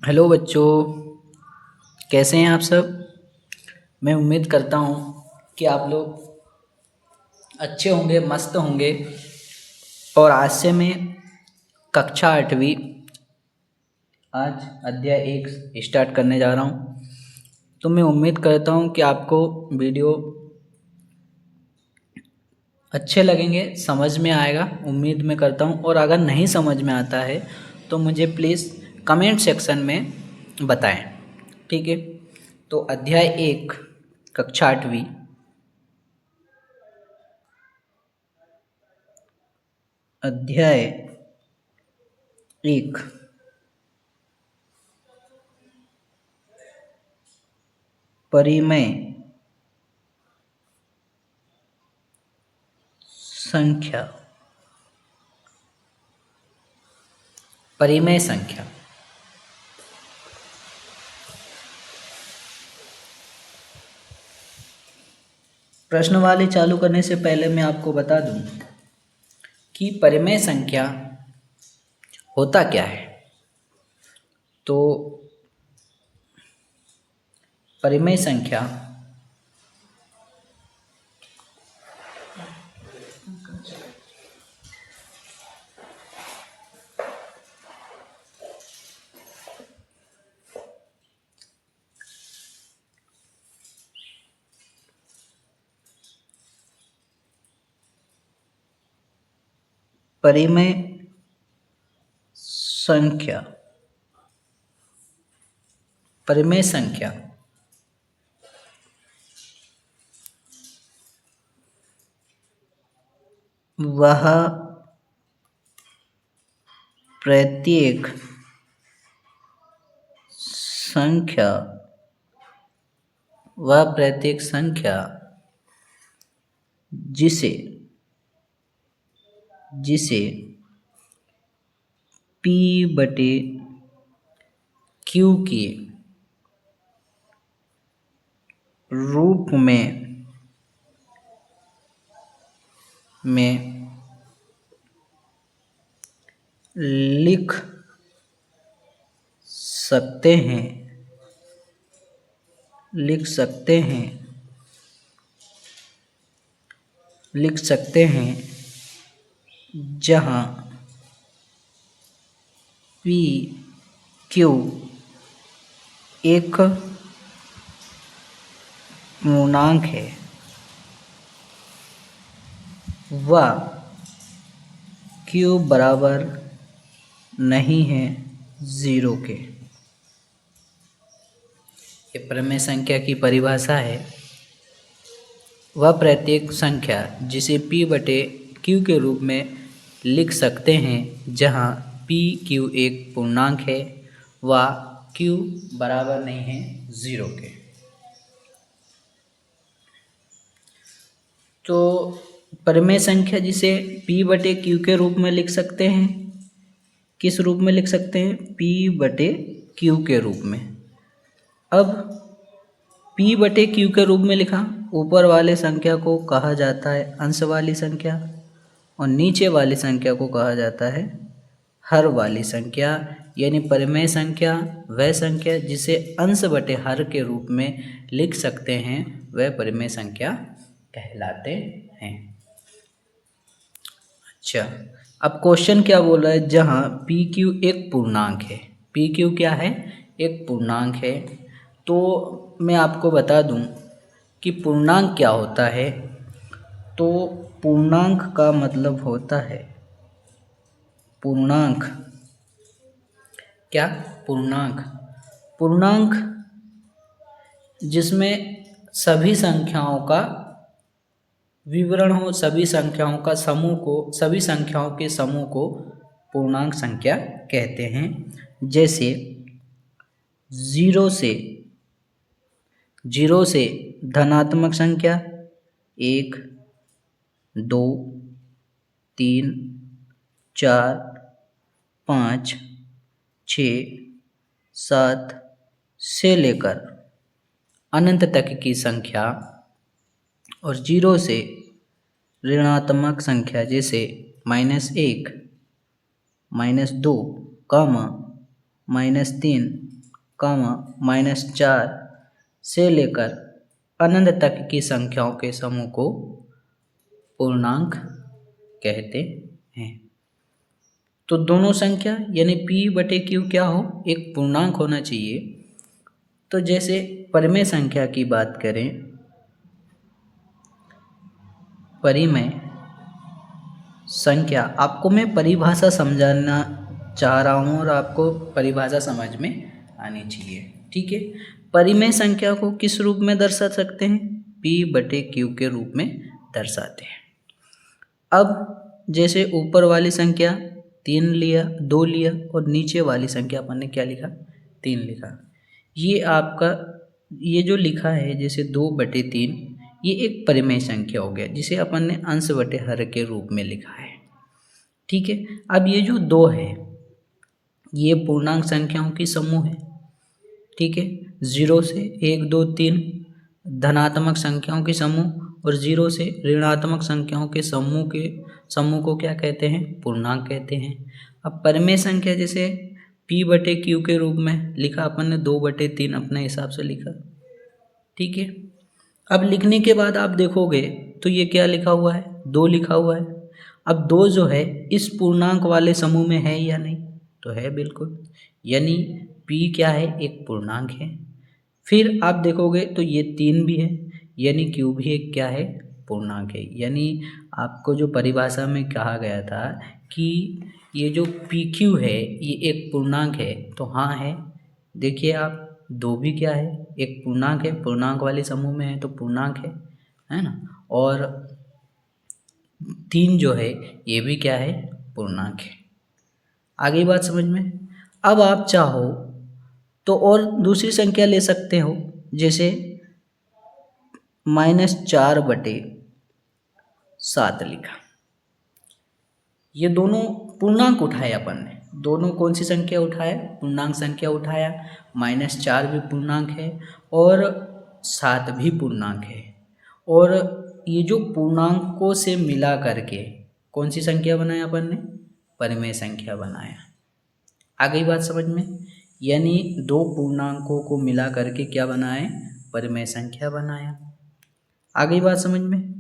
Hello बच्चों, कैसे हैं आप सब। मैं उम्मीद करता हूँ कि आप लोग अच्छे होंगे, मस्त होंगे। और आज से मैं कक्षा 8वीं आज अध्याय 1 स्टार्ट करने जा रहा हूँ। तो मैं उम्मीद करता हूँ कि आपको वीडियो अच्छे लगेंगे, समझ में आएगा, उम्मीद मैं करता हूँ। और अगर नहीं समझ में आता है तो मुझे प्लीज़ कमेंट सेक्शन में बताएं, ठीक है। तो अध्याय 1 कक्षा 8वीं अध्याय 1 परिमेय संख्या। परिमेय संख्या प्रश्नवाली चालू करने से पहले मैं आपको बता दूं कि परिमेय संख्या होता क्या है। तो परिमेय संख्या परिमेय संख्या परिमेय संख्या वह प्रत्येक संख्या जिसे P बटे Q के रूप में लिख सकते हैं जहाँ P Q एक पूर्णांक है व Q बराबर नहीं है 0 के। ये परिमेय संख्या की परिभाषा है। वह प्रत्येक संख्या जिसे P बटे Q के रूप में लिख सकते हैं जहाँ P Q एक पूर्णांक है व Q बराबर नहीं है 0 के। तो परिमेय संख्या जिसे P बटे Q के रूप में लिख सकते हैं, किस रूप में लिख सकते हैं? P बटे Q के रूप में। अब P बटे Q के रूप में लिखा, ऊपर वाले संख्या को कहा जाता है अंश वाली संख्या और नीचे वाली संख्या को कहा जाता है हर वाली संख्या। यानी परिमेय संख्या वह संख्या जिसे अंश बटे हर के रूप में लिख सकते हैं वह परिमेय संख्या कहलाते हैं। अच्छा, अब क्वेश्चन क्या बोल रहा है? जहाँ पी क्यू एक पूर्णांक है, पी क्यू क्या है? एक पूर्णांक है। तो मैं आपको बता दूं कि पूर्णांक क्या होता है। तो पूर्णांक का मतलब होता है पूर्णांक क्या? पूर्णांक जिसमें सभी संख्याओं का विवरण हो, सभी संख्याओं के समूह को पूर्णांक संख्या कहते हैं। जैसे जीरो से धनात्मक संख्या 1 2 3 4 5 6 7 से लेकर अनंत तक की संख्या, और 0 से ऋणात्मक संख्या जैसे -1 -2 -3 कामा -4 से लेकर अनंत तक की संख्याओं के समूह को पूर्णांक कहते हैं। तो दोनों संख्या यानी p/q क्या हो, एक पूर्णांक होना चाहिए। तो जैसे परिमेय संख्या की बात करें, परिमेय संख्या, आपको मैं परिभाषा समझाना चाह रहा हूँ और आपको परिभाषा समझ में आनी चाहिए, ठीक है। परिमेय संख्या को किस रूप में दर्शा सकते हैं, p/q के रूप में दर्शाते हैं। अब जैसे ऊपर वाली संख्या 3 लिया, 2 लिया और नीचे वाली संख्या अपन ने क्या लिखा, 3 लिखा। ये आपका ये जो लिखा है जैसे 2/3, ये एक परिमेय संख्या हो गया जिसे अपन ने अंश बटे हर के रूप में लिखा है, ठीक है। अब ये जो 2 है ये पूर्णांक संख्याओं की समूह है, ठीक है। 0 से 1 2 3 धनात्मक संख्याओं के समूह और 0 से ऋणात्मक संख्याओं के समूह को क्या कहते हैं, पूर्णांक कहते हैं। अब परिमेय संख्या जैसे p/q के रूप में लिखा अपन ने 2/3 अपने हिसाब से लिखा, ठीक है। अब लिखने के बाद आप देखोगे तो ये क्या लिखा हुआ है, 2 लिखा हुआ है। अब 2 जो है इस पूर्णांक वाले समूह में है या नहीं, तो है बिल्कुल, यानी p क्या है, एक पूर्णांक है। फिर आप देखोगे तो ये 3 भी है, यानी q भी एक क्या है, पूर्णांक है। यानी आपको जो परिभाषा में कहा गया था कि ये जो pq है ये एक पूर्णांक है, तो हाँ है। देखिए आप 2 भी क्या है, एक पूर्णांक है, पूर्णांक वाले समूह में है तो पूर्णांक है ना। और 3 जो है ये भी क्या है, पूर्णांक है। आगे बात समझ में। अब आप चाहो तो और दूसरी संख्या ले सकते हो, जैसे -4/7 लिखा। ये दोनों पूर्णांक उठाए अपन ने, दोनों कौन सी संख्या उठाया, पूर्णांक संख्या उठाया। -4 भी पूर्णांक है और 7 भी पूर्णांक है, और ये जो पूर्णांकों से मिला करके कौन सी संख्या बनाया अपन ने, परिमेय संख्या बनाया। आ गई बात समझ में, यानी 2 पूर्णांकों को मिला करके क्या बनाए, परिमेय संख्या बनाया। आ गई बात समझ में।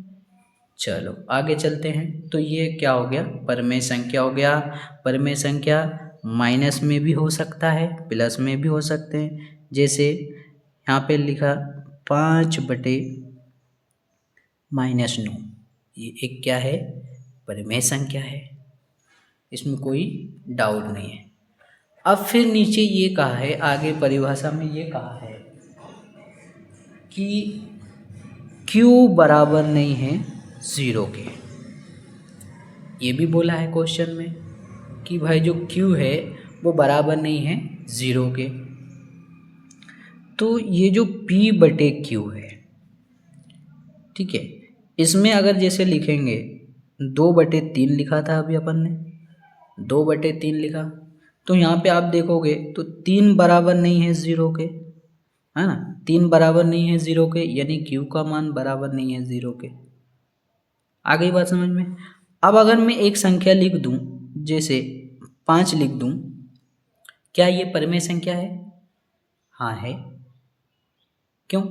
चलो आगे चलते हैं। तो ये क्या हो गया, परिमेय संख्या हो गया। परिमेय संख्या माइनस में भी हो सकता है, प्लस में भी हो सकते हैं। जैसे यहाँ पे लिखा 5/-9, ये एक क्या है, परिमेय संख्या है, इसमें कोई डाउट नहीं है। अब फिर नीचे ये कहा है, आगे परिभाषा में ये कहा है कि q बराबर नहीं है 0 के। ये भी बोला है क्वेश्चन में कि भाई जो q है वो बराबर नहीं है 0 के। तो ये जो p/q है, ठीक है, इसमें अगर जैसे लिखेंगे 2/3 लिखा था अभी अपन ने, 2/3 लिखा, तो यहाँ पे आप देखोगे तो 3 बराबर नहीं है 0 के, है ना। 3 बराबर नहीं है 0 के, यानी q का मान बराबर नहीं है 0 के। आ गई बात समझ में। अब अगर मैं एक संख्या लिख दूं, जैसे 5 लिख दूं, क्या ये परिमेय संख्या है, हाँ है। क्यों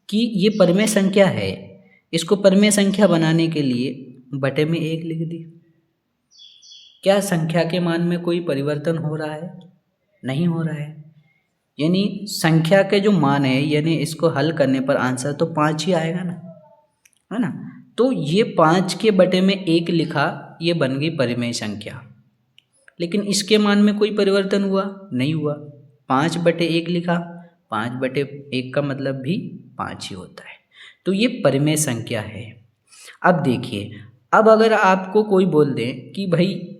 कि ये परिमेय संख्या है, इसको परिमेय संख्या बनाने के लिए बटे में 1 लिख दी। क्या संख्या के मान में कोई परिवर्तन हो रहा है, नहीं हो रहा है, यानी संख्या के जो मान है, यानी इसको हल करने पर आंसर तो 5 ही आएगा ना, है ना। तो ये 5 के बटे में 1 लिखा, ये बन गई परिमेय संख्या। लेकिन इसके मान में कोई परिवर्तन हुआ, नहीं हुआ। 5/1 लिखा, 5/1 का मतलब भी 5 ही होता है। तो ये परिमेय संख्या है। अब देखिए, अब अगर आपको कोई बोल दे कि भाई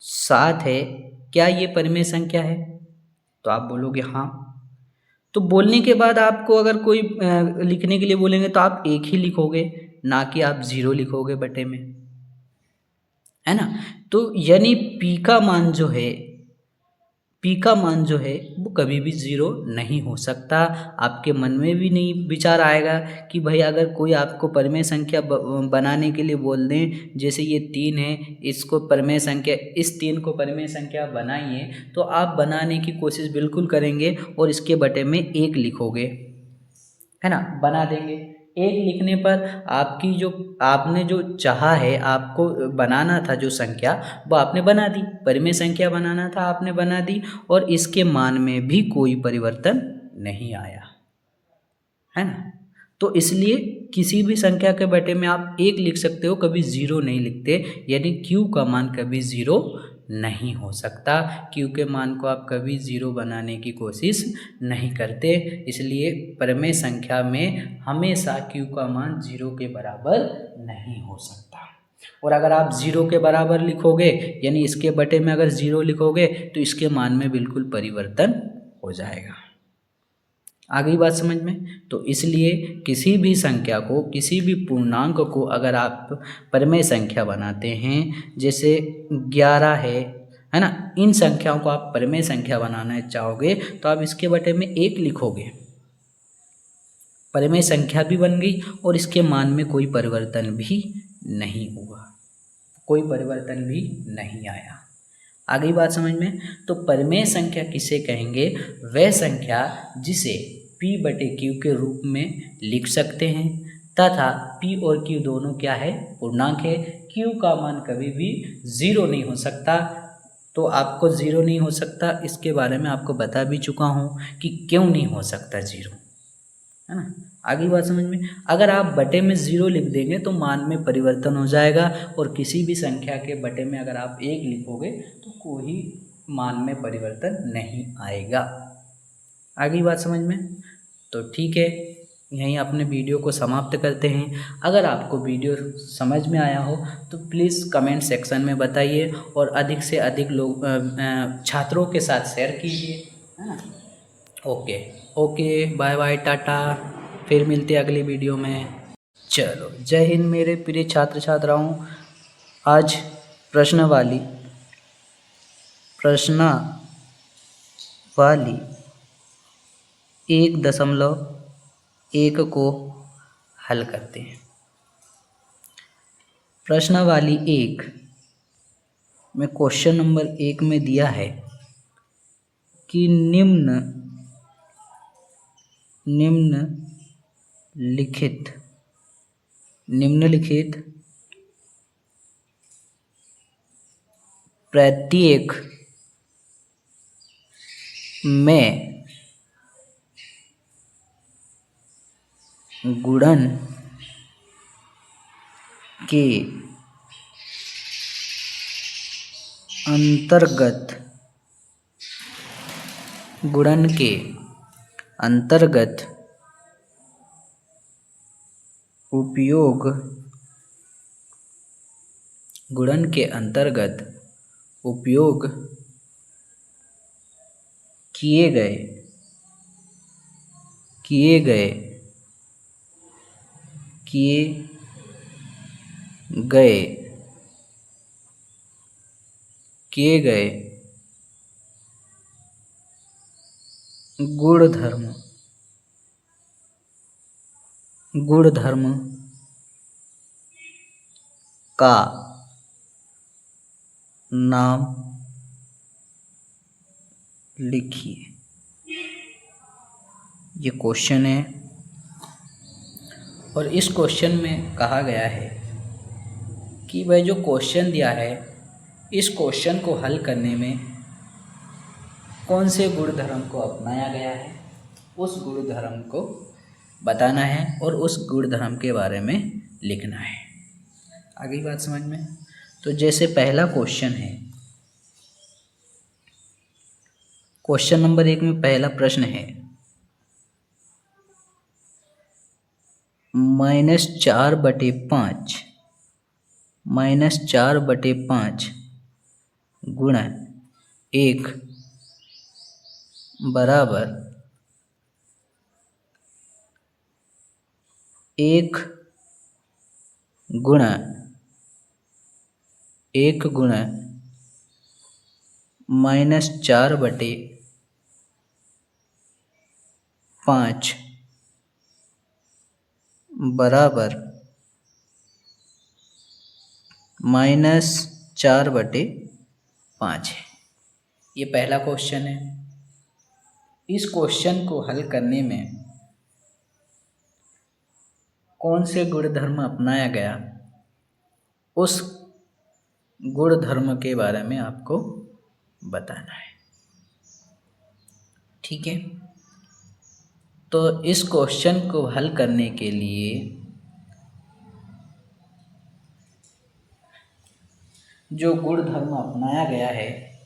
7 है, क्या ये परिमेय संख्या है, तो आप बोलोगे हाँ। तो बोलने के बाद आपको अगर कोई लिखने के लिए बोलेंगे तो आप 1 ही लिखोगे, ना कि आप 0 लिखोगे बटे में, है ना। तो यानी p का मान जो है p का मान जो है वो कभी भी ज़ीरो नहीं हो सकता। आपके मन में भी नहीं विचार आएगा कि भाई अगर कोई आपको परिमेय संख्या बनाने के लिए बोल दें, जैसे ये 3 है, इसको परिमेय संख्या, इस 3 को परिमेय संख्या बनाइए, तो आप बनाने की कोशिश बिल्कुल करेंगे और इसके बटे में 1 लिखोगे, है ना, बना देंगे। 1 लिखने पर आपकी जो आपने जो चाहा है, आपको बनाना था जो संख्या, वो आपने बना दी, परिमेय संख्या बनाना था आपने बना दी, और इसके मान में भी कोई परिवर्तन नहीं आया, है ना। तो इसलिए किसी भी संख्या के बटे में आप 1 लिख सकते हो, कभी 0 नहीं लिखते, यानी q का मान कभी 0 नहीं हो सकता। q के मान को आप कभी 0 बनाने की कोशिश नहीं करते, इसलिए परिमेय संख्या में हमेशा q का मान 0 के बराबर नहीं हो सकता। और अगर आप 0 के बराबर लिखोगे, यानी इसके बटे में अगर 0 लिखोगे, तो इसके मान में बिल्कुल परिवर्तन हो जाएगा। आ गई बात समझ में। तो इसलिए किसी भी संख्या को, किसी भी पूर्णांक को अगर आप परिमेय संख्या बनाते हैं, जैसे 11 है ना, इन संख्याओं को आप परिमेय संख्या बनाना चाहोगे तो आप इसके बटे में 1 लिखोगे, परिमेय संख्या भी बन गई और इसके मान में कोई परिवर्तन भी नहीं हुआ, कोई परिवर्तन भी नहीं आया। आ गई बात समझ में। तो परिमेय संख्या किसे कहेंगे? वह संख्या जिसे p बटे q के रूप में लिख सकते हैं तथा p और q दोनों क्या है? पूर्णांक है। q का मान कभी भी 0 नहीं हो सकता। तो आपको 0 नहीं हो सकता, इसके बारे में आपको बता भी चुका हूँ कि क्यों नहीं हो सकता 0, है ना। आगे बात समझ में। अगर आप बटे में 0 लिख देंगे तो मान में परिवर्तन हो जाएगा, और किसी भी संख्या के बटे में अगर आप 1 लिखोगे तो कोई मान में परिवर्तन नहीं आएगा। आगे बात समझ में। तो ठीक है, यहीं अपने वीडियो को समाप्त करते हैं। अगर आपको वीडियो समझ में आया हो तो प्लीज़ कमेंट सेक्शन में बताइए और अधिक से अधिक लोग छात्रों के साथ शेयर कीजिए, है ना। Okay okay, bye bye, tata, फिर मिलते हैं अगली वीडियो में। चलो, जय हिंद मेरे प्रिय छात्र छात्राओं। आज प्रश्नावली 1.1 को हल करते हैं। प्रश्नावली 1 में क्वेश्चन नंबर 1 में दिया है कि निम्नलिखित प्रत्येक में गुणन के अंतर्गत उपयोग किए गए गुणधर्म का नाम लिखिए। ये क्वेश्चन है और इस क्वेश्चन में कहा गया है कि भाई जो क्वेश्चन दिया है, इस क्वेश्चन को हल करने में कौन से गुणधर्म को अपनाया गया है, उस गुणधर्म को बताना है और उस गुणधर्म के बारे में लिखना है। आगे बात समझ में। तो जैसे पहला क्वेश्चन है, क्वेश्चन नंबर 1 में पहला प्रश्न है -4/5 गुणा 1 बराबर 1 गुणा -4/5 बराबर -4/5 है। ये पहला क्वेश्चन है। इस क्वेश्चन को हल करने में कौन से गुणधर्म अपनाया गया, उस गुणधर्म के बारे में आपको बताना है। ठीक है, तो इस क्वेश्चन को हल करने के लिए जो गुणधर्म अपनाया गया है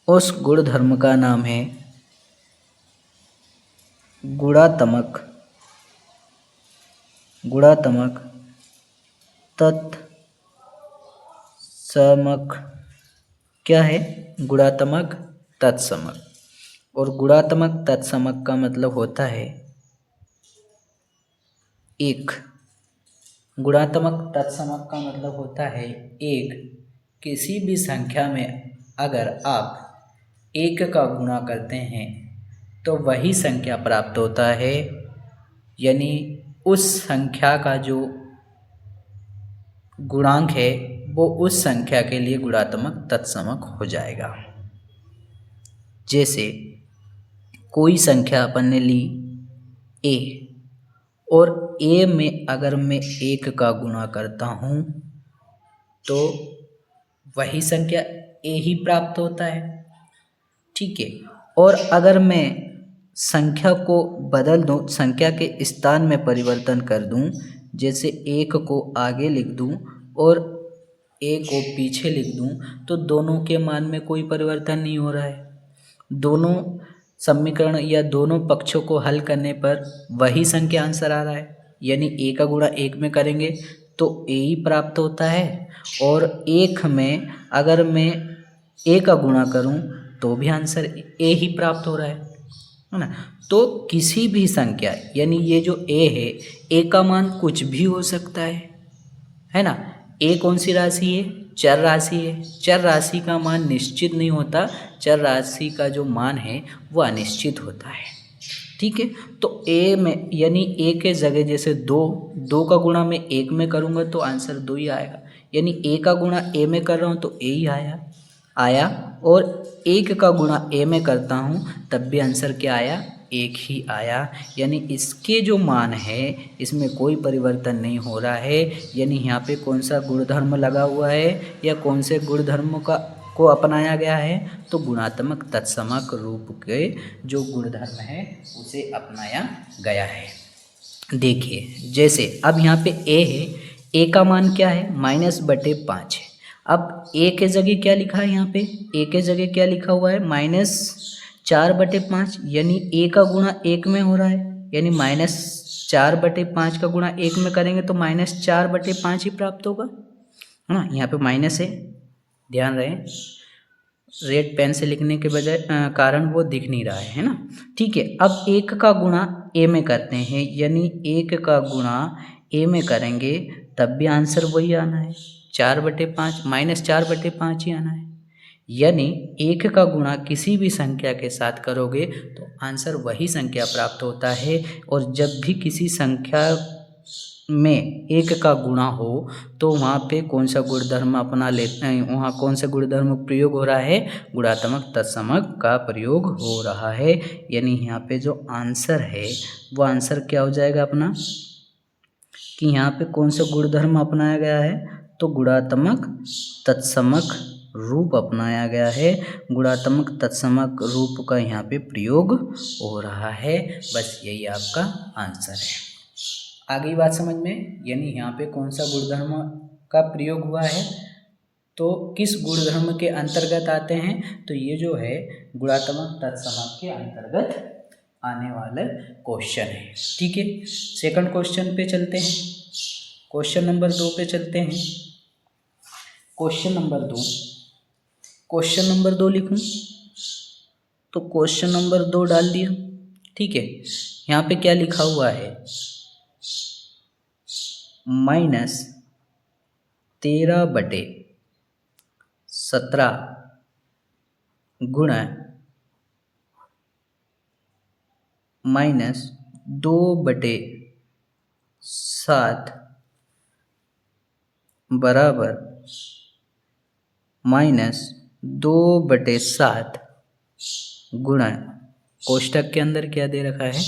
उस गुणधर्म का नाम है गुणात्मक तत्समक। क्या है? गुणात्मक तत्समक। और गुणात्मक तत्समक का मतलब होता है एक। गुणात्मक तत्समक का मतलब होता है एक। किसी भी संख्या में अगर आप एक का गुणा करते हैं तो वही संख्या प्राप्त होता है, यानी उस संख्या का जो गुणांक है वो उस संख्या के लिए गुणात्मक तत्समक हो जाएगा। जैसे कोई संख्या अपन ने ली a, और a में अगर मैं 1 का गुणा करता हूँ तो वही संख्या a ही प्राप्त होता है। ठीक है, और अगर मैं संख्या को बदल दूँ, संख्या के स्थान में परिवर्तन कर दूँ, जैसे 1 को आगे लिख दूँ और a को पीछे लिख दूँ, तो दोनों के मान में कोई परिवर्तन नहीं हो रहा है। दोनों समीकरण या दोनों पक्षों को हल करने पर वही संख्या आंसर आ रहा है, यानी a का गुणा 1 में करेंगे तो a ही प्राप्त होता है, और 1 में अगर मैं a का गुणा करूं तो भी आंसर a ही प्राप्त हो रहा है ना। तो किसी भी संख्या, यानी ये जो a है, a का मान कुछ भी हो सकता है ना। a कौन सी राशि है? चर राशि है। चर राशि का मान निश्चित नहीं होता, चर राशि का जो मान है वो अनिश्चित होता है। ठीक है, तो a में, यानी a के जगह जैसे 2 का गुणा मैं 1 में करूँगा तो आंसर 2 ही आएगा, यानी a का गुणा a में कर रहा हूँ तो a ही आया, और 1 का गुणा a में करता हूँ तब भी आंसर क्या आया? 1 ही आया। यानी इसके जो मान है इसमें कोई परिवर्तन नहीं हो रहा है, यानी यहाँ पे कौन सा गुणधर्म लगा हुआ है या कौन से गुणधर्मों को अपनाया गया है? तो गुणात्मक तत्समक रूप के जो गुणधर्म है उसे अपनाया गया है। देखिए, जैसे अब यहाँ पे a है, a का मान क्या है? -/5 है। अब a के जगह क्या लिखा है? यहाँ पे a के जगह क्या लिखा हुआ है? -4/5, यानी a का गुणा 1 में हो रहा है, यानी -4/5 का गुणा 1 में करेंगे तो -4/5 ही प्राप्त होगा, है ना। यहाँ पे माइनस है, ध्यान रहे, रेड पेन से लिखने के बजाय कारण वो दिख नहीं रहा है ना। ठीक है, अब 1 का गुणा a में करते हैं, यानी 1 का गुणा a में करेंगे तब भी आंसर वही आना है, 4/5, -4/5 ही आना है। यानी 1 का गुणा किसी भी संख्या के साथ करोगे तो आंसर वही संख्या प्राप्त होता है, और जब भी किसी संख्या में 1 का गुणा हो तो वहाँ पे कौन सा गुणधर्म अपना लेते हैं, वहाँ कौन सा गुणधर्म प्रयोग हो रहा है? गुणात्मक तत्समक का प्रयोग हो रहा है। यानी यहाँ पे जो आंसर है वो आंसर क्या हो जाएगा अपना, कि यहाँ पे कौन सा गुणधर्म अपनाया गया है? तो गुणात्मक तत्समक रूप अपनाया गया है। गुणात्मक तत्समक रूप का यहाँ पे प्रयोग हो रहा है। बस यही आपका आंसर है। आगे बात समझ में, यानी यहाँ पे कौन सा गुणधर्म का प्रयोग हुआ है तो किस गुणधर्म के अंतर्गत आते हैं? तो ये जो है गुणात्मक तत्समक के अंतर्गत आने वाला क्वेश्चन है। ठीक है, सेकंड क्वेश्चन पे चलते हैं, क्वेश्चन नंबर 2 पे चलते हैं। क्वेश्चन नंबर 2 लिखूं तो क्वेश्चन नंबर 2 डाल दिया। ठीक है, यहाँ पे क्या लिखा हुआ है? -13/17 गुणा -2/7 बराबर -2/7 गुणा, कोष्टक के अंदर क्या दे रखा है,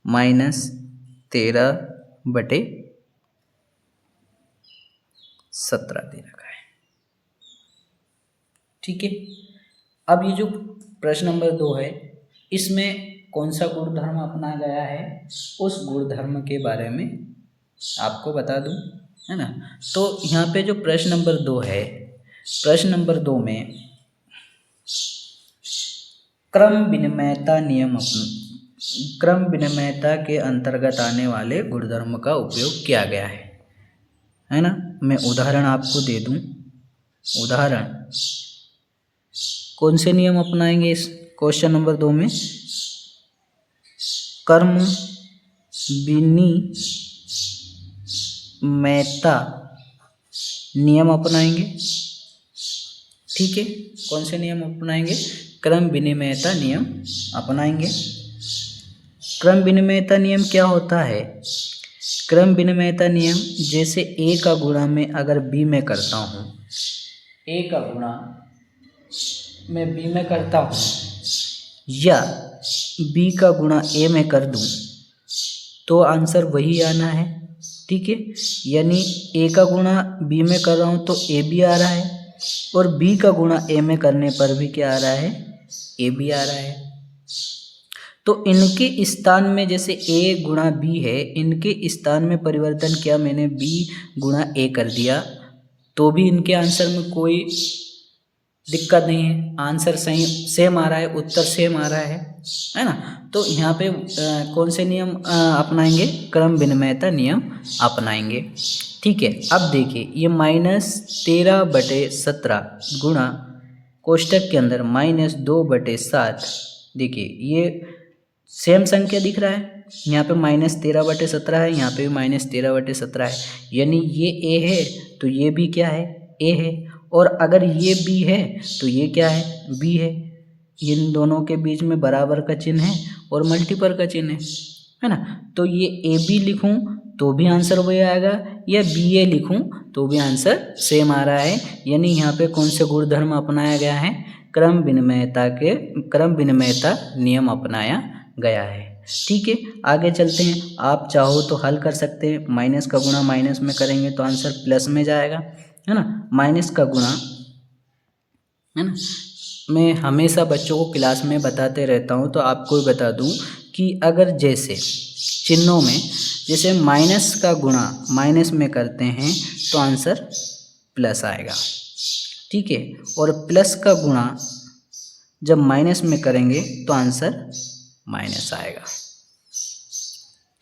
-13/17 दे रखा है। ठीक है। अब ये जो प्रश्न नंबर 2 है, इसमें कौन सा गुणधर्म अपनाया गया है, उस गुणधर्म के बारे में आपको बता दूं, है ना। तो यहाँ पे जो प्रश्न नंबर 2 है, प्रश्न नंबर 2 में क्रम विनिमयता के अंतर्गत आने वाले गुणधर्म का उपयोग किया गया है ना। मैं उदाहरण आपको दे दूं। उदाहरण, कौन से नियम अपनाएंगे इस क्वेश्चन नंबर 2 में, क्रम विनिमयता नियम अपनाएंगे। ठीक है, कौन से नियम अपनाएंगे, क्रम विनिमयता नियम अपनाएंगे। क्रम विनिमयता नियम क्या होता है, क्रम विनिमयता नियम, जैसे ए का गुणा मैं अगर बी में करता हूँ, ए का गुणा मैं बी में करता हूँ, या बी का गुणा ए में कर दूँ, तो आंसर वही आना है। ठीक है, यानी ए का गुणा बी में कर रहा हूँ तो ए भी आ रहा है, और बी का गुणा ए में करने पर भी क्या आ रहा है, ए भी आ रहा है। तो इनके स्थान में जैसे ए गुणा बी है, इनके स्थान में परिवर्तन किया मैंने, बी गुणा ए कर दिया, तो भी इनके आंसर में कोई दिक्कत नहीं है, आंसर सही सेम आ रहा है, उत्तर सेम आ रहा है ना। तो यहाँ पे कौन से नियम अपनाएंगे, क्रम विनिमयता नियम अपनाएंगे। ठीक है, अब देखिए ये -13/17 गुणा कोष्टक के अंदर -2/7, देखिए ये सेम संख्या दिख रहा है, यहाँ पे -13/17 है, यहाँ पे भी -13/17 है, यानी ये ए है तो ये भी क्या है, ए है, और अगर ये बी है तो ये क्या है, बी है। इन दोनों के बीच में बराबर का चिन्ह है और मल्टीपल का चिन्ह है ना। तो ये ए बी लिखूं तो भी आंसर वही आएगा, या बी ए लिखूं तो भी आंसर सेम आ रहा है। यानी यहाँ पे कौन से गुणधर्म अपनाया गया है, क्रम विनिमयता नियम अपनाया गया है। ठीक है, आगे चलते हैं। आप चाहो तो हल कर सकते हैं, माइनस का गुणा माइनस में करेंगे तो आंसर प्लस में जाएगा, है ना। माइनस का गुणा, है ना, मैं हमेशा बच्चों को क्लास में बताते रहता हूँ, तो आपको भी बता दूँ कि अगर जैसे चिन्हों में जैसे माइनस का गुणा माइनस में करते हैं तो आंसर प्लस आएगा। ठीक है, और प्लस का गुणा जब माइनस में करेंगे तो आंसर माइनस आएगा।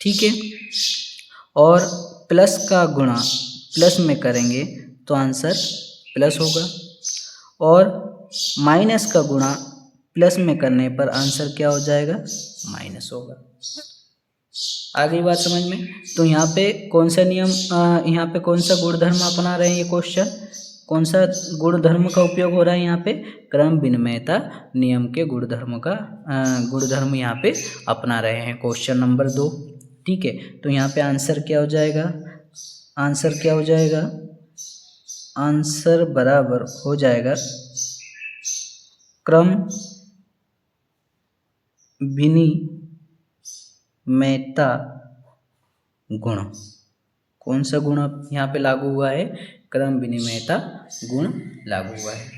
ठीक है, और प्लस का गुणा प्लस में करेंगे तो आंसर प्लस होगा, और माइनस का गुणा प्लस में करने पर आंसर क्या हो जाएगा, माइनस होगा। आ गई बात समझ में। तो यहाँ पे कौन सा नियम, यहाँ पे कौन सा गुणधर्म अपना रहे हैं, ये क्वेश्चन कौन सा गुणधर्म का उपयोग हो रहा है, यहाँ पे क्रम विनिमयता नियम के गुणधर्म यहाँ पे अपना रहे हैं, क्वेश्चन नंबर 2। ठीक है, तो यहाँ पे आंसर क्या हो जाएगा, आंसर क्या हो जाएगा, आंसर बराबर हो जाएगा क्रम विनिमयता गुण। कौन सा गुण यहाँ पे लागू हुआ है, क्रम विनिमयता गुण लागू हुआ है।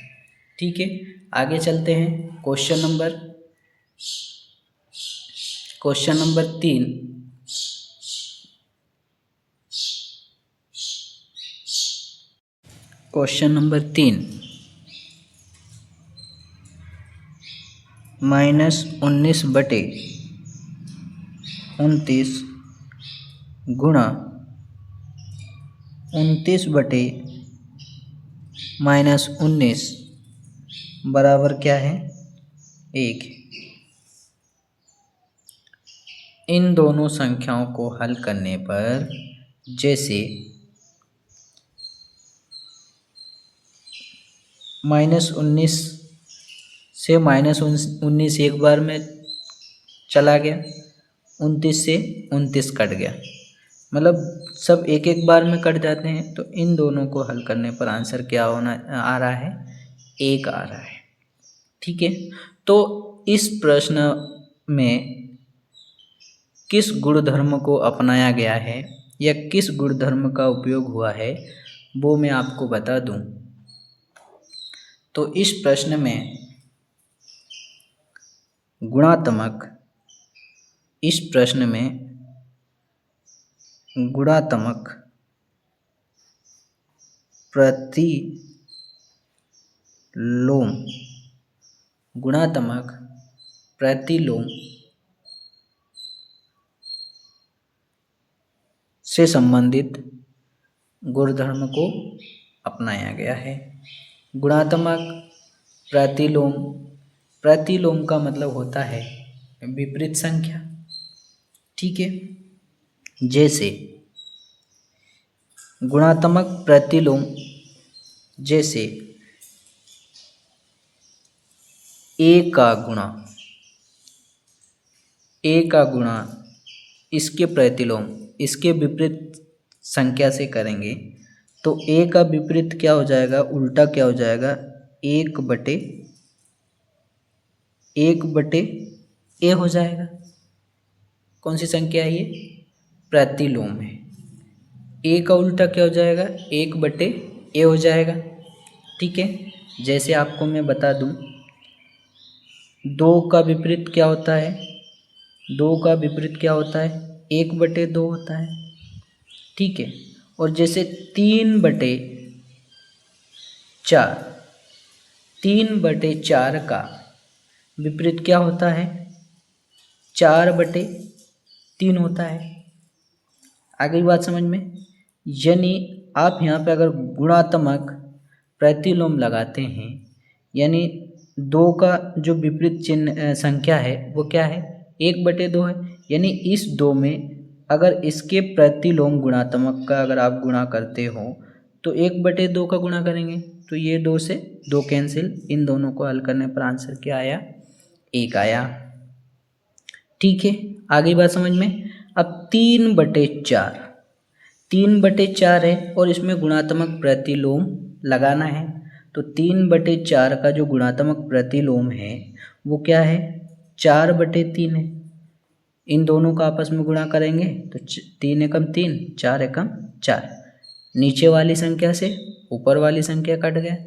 ठीक है, आगे चलते हैं। Question number 3। क्वेश्चन नंबर 3, -19/29 गुणा 29/-19 बराबर क्या है, 1। इन दोनों संख्याओं को हल करने पर जैसे -19 से -19 एक बार में चला गया, 29 से 29 कट गया, मतलब सब एक एक बार में कट जाते हैं। तो इन दोनों को हल करने पर आंसर क्या होना आ रहा है, 1 आ रहा है। ठीक है, तो इस प्रश्न में किस गुणधर्म को अपनाया गया है या किस गुणधर्म का उपयोग हुआ है वो मैं आपको बता दूं। तो इस प्रश्न में गुणात्मक, इस प्रश्न में गुणात्मक प्रतिलोम, गुणात्मक प्रतिलोम से संबंधित गुणधर्म को अपनाया गया है। गुणात्मक प्रतिलोम, प्रतिलोम का मतलब होता है विपरीत संख्या। ठीक है, जैसे गुणात्मक प्रतिलोम, जैसे a का गुणा, a का गुणा इसके प्रतिलोम, इसके विपरीत संख्या से करेंगे तो a का विपरीत क्या हो जाएगा, उल्टा क्या हो जाएगा, 1/1 a हो जाएगा। कौन सी संख्या है ये, प्रतिलोम है। a का उल्टा क्या हो जाएगा, 1/a हो जाएगा। ठीक है, जैसे आपको मैं बता दूं, 2 का विपरीत क्या होता है, 2 का विपरीत क्या होता है, 1/2 होता है। ठीक है, और जैसे 3/4, 3/4 का विपरीत क्या होता है, 4/3 होता है। आ गई बात समझ में। यानी आप यहाँ पे अगर गुणात्मक प्रतिलोम लगाते हैं, यानी 2 का जो विपरीत चिन्ह संख्या है वो क्या है, 1/2 है। यानी इस 2 में अगर इसके प्रतिलोम गुणात्मक का अगर आप गुणा करते हो तो 1/2 का गुणा करेंगे तो ये 2 से 2 कैंसिल, इन दोनों को हल करने पर आंसर क्या आया, 1 आया। ठीक है, आ गई बात समझ में। अब 3/4, 3/4 है और इसमें गुणात्मक प्रतिलोम लगाना है। तो 3/4 का जो गुणात्मक प्रतिलोम है वो क्या है, 4/3 है। इन दोनों का आपस में गुणा करेंगे तो 3 एकम 3, 4 एकम 4। नीचे वाली संख्या से ऊपर वाली संख्या कट गया,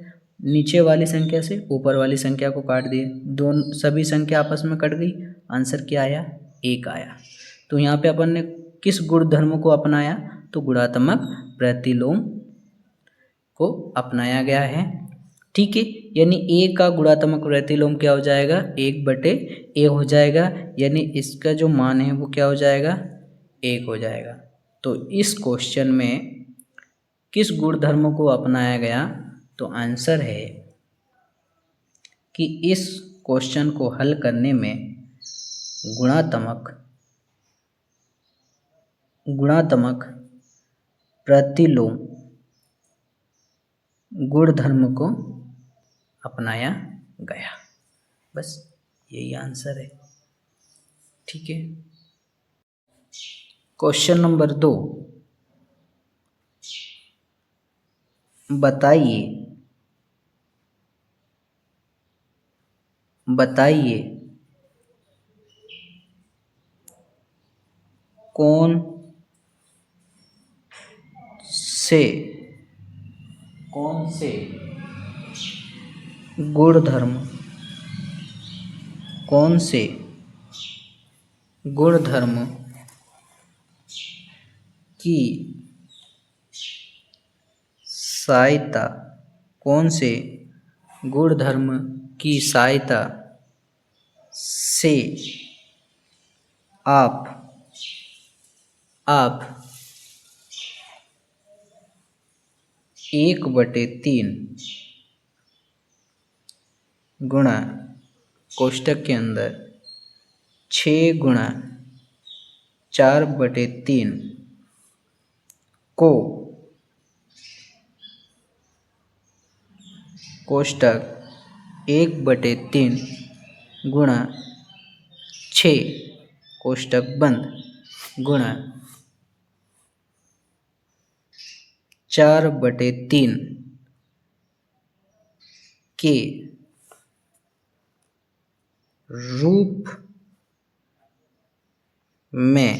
नीचे वाली संख्या से ऊपर वाली संख्या को काट दिए, दोनों सभी संख्या आपस में कट गई, आंसर क्या आया, 1 आया। तो यहाँ पे अपन ने किस गुणधर्म को अपनाया, तो गुणात्मक प्रतिलोम को अपनाया गया है। ठीक है, यानी a का गुणात्मक प्रतिलोम क्या हो जाएगा, 1/a हो जाएगा, यानी इसका जो मान है वो क्या हो जाएगा, 1 हो जाएगा। तो इस क्वेश्चन में किस गुणधर्म को अपनाया गया, तो आंसर है कि इस क्वेश्चन को हल करने में गुणात्मक प्रतिलोम गुणधर्म को अपनाया गया। बस यही आंसर है। ठीक है, क्वेश्चन नंबर 2, बताइए कौन से गुणधर्म की सहायता, कौन से गुणधर्म की सहायता से आप 1/3 गुणा कोष्टक के अंदर 6 गुणा 4/3 को कोष्टक 1/3 गुणा 6 कोष्टक बंद गुणा 4/3 के रूप में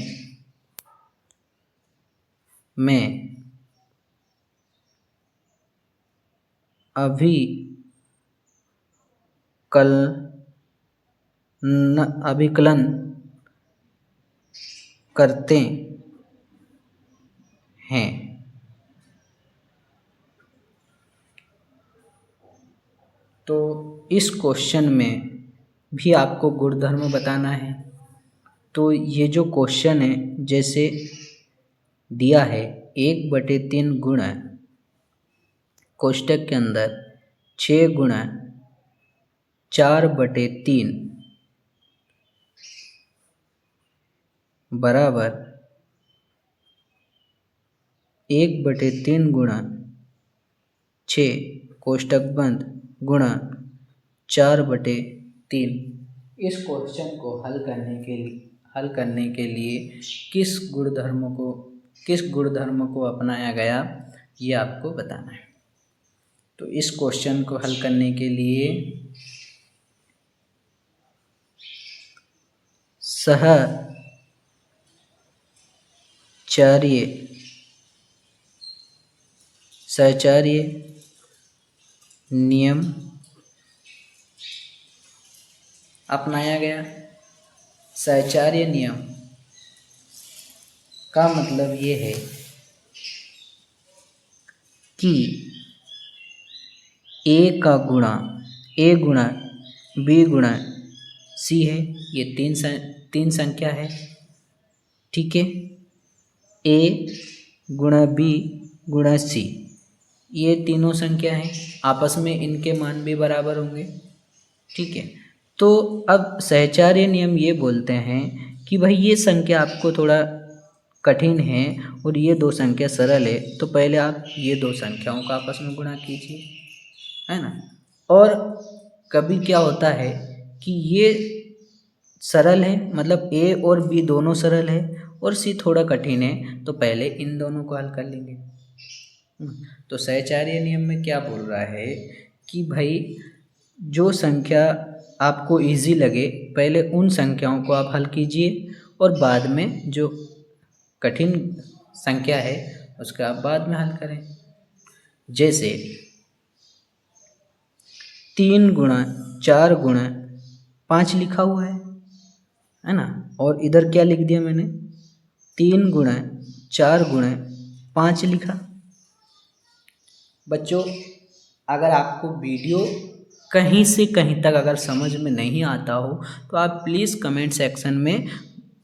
अभिकलन करते हैं। तो इस क्वेश्चन में भी आपको गुणधर्म बताना है। तो ये जो क्वेश्चन है जैसे दिया है 1/3 गुणा कोष्टक के अंदर 6 गुणा 4/3 बराबर 1/3 गुणा 6 कोष्टक बंद गुणा 4/3। इस क्वेश्चन को हल करने के लिए किस गुणधर्म को अपनाया गया ये आपको बताना है। तो इस क्वेश्चन को हल करने के लिए सहचार्य नियम अपनाया गया। सहचार्य नियम का मतलब ये है कि ए गुणा बी गुणा सी है। ये तीन संख्या है, ठीक है। ए गुणा बी गुणा सी ये तीनों संख्या हैं, आपस में इनके मान भी बराबर होंगे, ठीक है। तो अब सहचार्य नियम ये बोलते हैं कि भाई ये संख्या आपको थोड़ा कठिन है और ये दो संख्या सरल है, तो पहले आप ये दो संख्याओं का आपस में गुणा कीजिए, है ना। और कभी क्या होता है कि ये सरल है, मतलब ए और बी दोनों सरल है और सी थोड़ा कठिन है, तो पहले इन दोनों को हल कर लेंगे। तो सहचार्य नियम में क्या बोल रहा है कि भाई जो संख्या आपको इजी लगे पहले उन संख्याओं को आप हल कीजिए और बाद में जो कठिन संख्या है उसका आप बाद में हल करें। जैसे 3 गुणा 4 गुणा 5 लिखा हुआ है ना, और इधर क्या लिख दिया मैंने 3 गुणा 4 गुणा 5 लिखा। बच्चों अगर आपको वीडियो कहीं से कहीं तक अगर समझ में नहीं आता हो तो आप प्लीज़ कमेंट सेक्शन में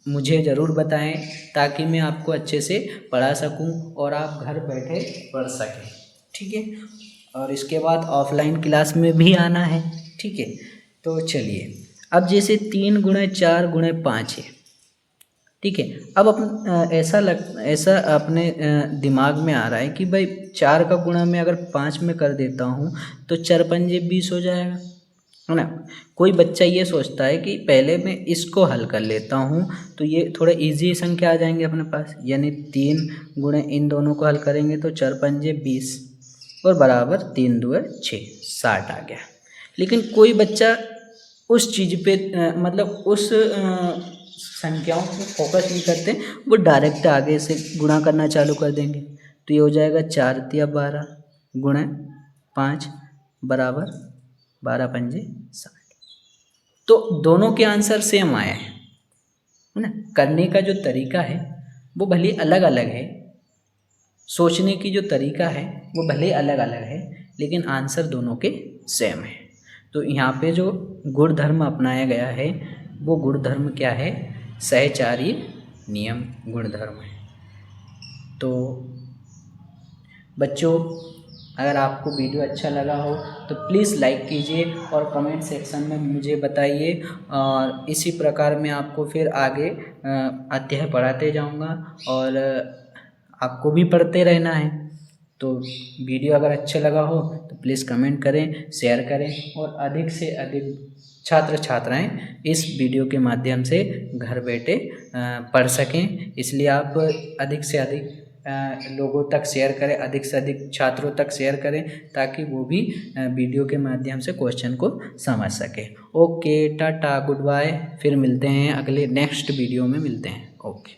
मुझे ज़रूर बताएं ताकि मैं आपको अच्छे से पढ़ा सकूं और आप घर बैठे पढ़ सकें, ठीक है। और इसके बाद ऑफलाइन क्लास में भी आना है, ठीक है। तो चलिए अब जैसे 3 गुणा 4 गुणा 5 है, ठीक है। अब ऐसा अपने दिमाग में आ रहा है कि भाई 4 का गुणा मैं अगर 5 में कर देता हूँ तो 4 पंजे 20 हो जाएगा, है ना। कोई बच्चा ये सोचता है कि पहले मैं इसको हल कर लेता हूँ तो ये थोड़ा इजी संख्या आ जाएंगे अपने पास, यानी 3 गुणे इन दोनों को हल करेंगे तो 4 पंजे 20 और बराबर 3 दूए 6 60 आ गया। लेकिन कोई बच्चा उस चीज़ पे मतलब उस संख्याओं पे फोकस नहीं करते, वो डायरेक्ट आगे से गुणा करना चालू कर देंगे। तो ये हो जाएगा 4 तिया 12 गुणा 5 बराबर 12 पंजे 60। तो दोनों के आंसर सेम आए हैं, है ना। करने का जो तरीका है वो भले अलग अलग है, सोचने की जो तरीका है वो भले अलग अलग है, लेकिन आंसर दोनों के सेम है। तो यहाँ पे जो गुणधर्म अपनाया गया है वो गुणधर्म क्या है, सहचार्य नियम गुणधर्म है। तो बच्चों अगर आपको वीडियो अच्छा लगा हो तो प्लीज़ लाइक कीजिए और कमेंट सेक्शन में मुझे बताइए, और इसी प्रकार मैं आपको फिर आगे अध्याय पढ़ाते जाऊंगा और आपको भी पढ़ते रहना है। तो वीडियो अगर अच्छा लगा हो तो प्लीज़ कमेंट करें, शेयर करें और अधिक से अधिक छात्र छात्राएं इस वीडियो के माध्यम से घर बैठे पढ़ सकें। इसलिए आप अधिक से अधिक लोगों तक शेयर करें, अधिक से अधिक छात्रों तक शेयर करें, ताकि वो भी वीडियो के माध्यम से क्वेश्चन को समझ सकें। ओके, टाटा, गुड बाय, फिर मिलते हैं अगले नेक्स्ट वीडियो में मिलते हैं। ओके।